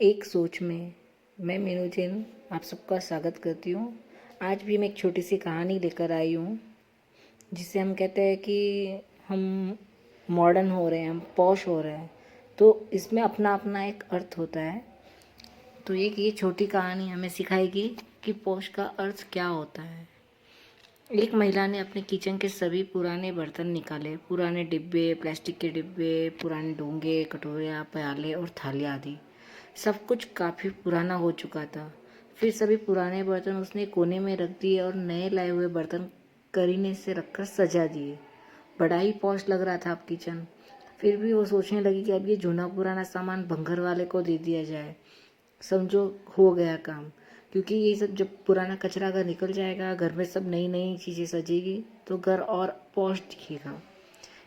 एक सोच में मैं मीनू जैन आप सबका स्वागत करती हूँ। आज भी मैं एक छोटी सी कहानी लेकर आई हूँ जिसे हम कहते हैं कि हम मॉडर्न हो रहे हैं, हम पॉश हो रहे हैं, तो इसमें अपना अपना एक अर्थ होता है। तो एक ये छोटी कहानी हमें सिखाएगी कि पॉश का अर्थ क्या होता है। एक महिला ने अपने किचन के सभी पुराने बर्तन निकाले, पुराने डिब्बे, प्लास्टिक के डिब्बे, पुराने डोंगे, कटोरियाँ, प्याले और थालियाँ आदि। सब कुछ काफ़ी पुराना हो चुका था। फिर सभी पुराने बर्तन उसने कोने में रख दिए और नए लाए हुए बर्तन करीने से रखकर सजा दिए। बड़ा ही पॉश लग रहा था अब किचन। फिर भी वो सोचने लगी कि अब ये जूना पुराना सामान भंगार वाले को दे दिया जाए। समझो हो गया काम, क्योंकि ये सब जब पुराना कचरा अगर निकल जाएगा, घर में सब नई नई चीज़ें सजेगी तो घर और पॉश दिखेगा।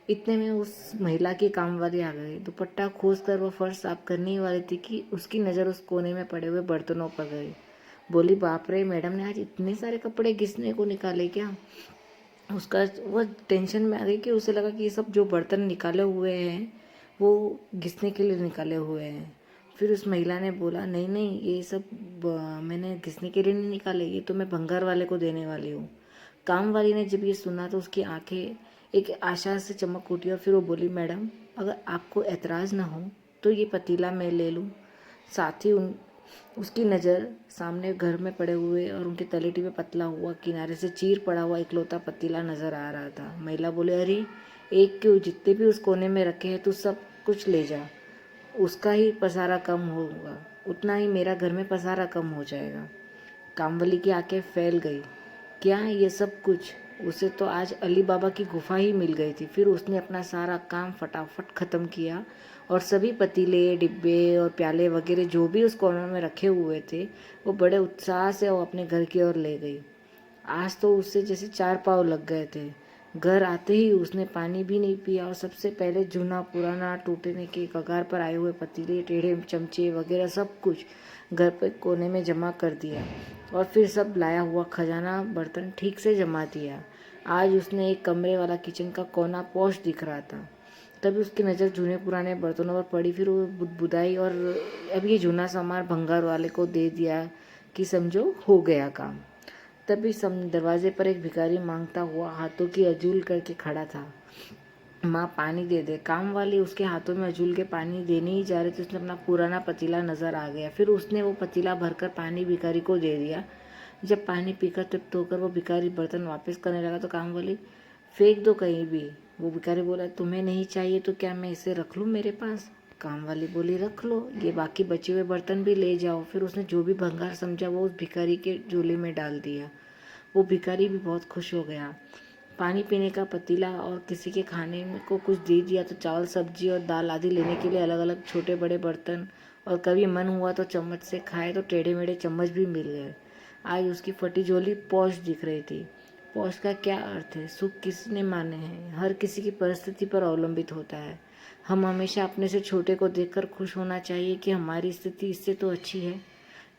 इतने में उस महिला की काम वाली आ गई। दुपट्टा खोज कर वो फर्श साफ करने ही वाली थी कि उसकी नज़र उस कोने में पड़े हुए बर्तनों पर गई। बोली, बाप रे, मैडम ने आज इतने सारे कपड़े घिसने को निकाले क्या? उसका वो टेंशन में आ गई कि उसे लगा कि ये सब जो बर्तन निकाले हुए हैं वो घिसने के लिए निकाले हुए हैं। फिर उस महिला ने बोला, नहीं नहीं, ये सब मैंने घिसने के लिए नहीं निकाले, ये तो मैं भंगार वाले को देने वाली हूँ। काम वाली ने जब ये सुना तो उसकी आंखें एक आशा से चमक उठी और फिर वो बोली, मैडम, अगर आपको एतराज़ ना हो तो ये पतीला मैं ले लूँ। साथ ही उसकी नज़र सामने घर में पड़े हुए और उनके तलेटी में पतला हुआ, किनारे से चीर पड़ा हुआ इकलौता पतीला नज़र आ रहा था। महिला बोले, अरे एक क्यों, जितने भी उस कोने में रखे हैं तू सब कुछ ले जा। उसका ही पसारा कम होगा, उतना ही मेरा घर में पसारा कम हो जाएगा। कामवाली की आंखें फैल गई। क्या ये सब कुछ? उसे तो आज अली बाबा की गुफा ही मिल गई थी। फिर उसने अपना सारा काम फटाफट ख़त्म किया और सभी पतीले, डिब्बे और प्याले वगैरह जो भी उस कॉर्नर में रखे हुए थे वो बड़े उत्साह से वो अपने घर की ओर ले गई। आज तो उससे जैसे 4 पाँव लग गए थे। घर आते ही उसने पानी भी नहीं पिया और सबसे पहले जूना पुराना टूटने के कगार पर आए हुए पतीले, टेढ़े चमचे वगैरह सब कुछ घर पे कोने में जमा कर दिया और फिर सब लाया हुआ खजाना बर्तन ठीक से जमा दिया। आज उसने एक कमरे वाला किचन का कोना पॉश दिख रहा था। तभी उसकी नज़र जूने पुराने बर्तनों पर पड़ी। फिर वो बुदबुदाई और अब ये जूना सामान भंगार वाले को दे दिया कि समझो हो गया काम। तभी दरवाजे पर एक भिखारी मांगता हुआ हाथों की अजूल करके खड़ा था। माँ, पानी दे दे। काम वाली उसके हाथों में अजूल के पानी देने ही जा रही थी, उसने अपना पुराना पतीला नजर आ गया। फिर उसने वो पतीला भरकर पानी भिखारी को दे दिया। जब पानी पीकर तृप्त होकर वो भिखारी बर्तन वापस करने लगा तो काम वाली, फेंक दो कहीं भी। वो भिखारी बोला, तुम्हें नहीं चाहिए तो क्या मैं इसे रख लूँ मेरे पास? काम वाली बोली, रख लो, ये बाकी बचे हुए बर्तन भी ले जाओ। फिर उसने जो भी भंगार समझा वो उस भिखारी के झोले में डाल दिया। वो भिखारी भी बहुत खुश हो गया। पानी पीने का पतीला और किसी के खाने को कुछ दे दिया तो चावल, सब्जी और दाल आदि लेने के लिए अलग अलग छोटे बड़े बर्तन, और कभी मन हुआ तो चम्मच से खाए तो टेढ़े मेढ़े चम्मच भी मिल गए। आज उसकी फटी झोली पौष दिख रही थी। पौष का क्या अर्थ है? सुख किसने माने हैं? हर किसी की परिस्थिति पर अवलंबित होता है। हम हमेशा अपने से छोटे को देखकर खुश होना चाहिए कि हमारी स्थिति इससे तो अच्छी है,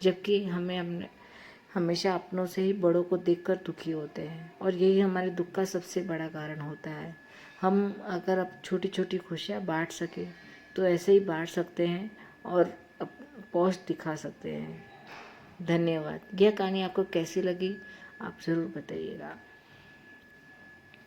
जबकि हमें हमेशा अपनों से ही बड़ों को देखकर दुखी होते हैं और यही हमारे दुख का सबसे बड़ा कारण होता है। हम अगर अब छोटी छोटी खुशियाँ बांट सके तो ऐसे ही बांट सकते हैं और पौष दिखा सकते हैं। धन्यवाद। यह कहानी आपको कैसी लगी आप ज़रूर बताइएगा।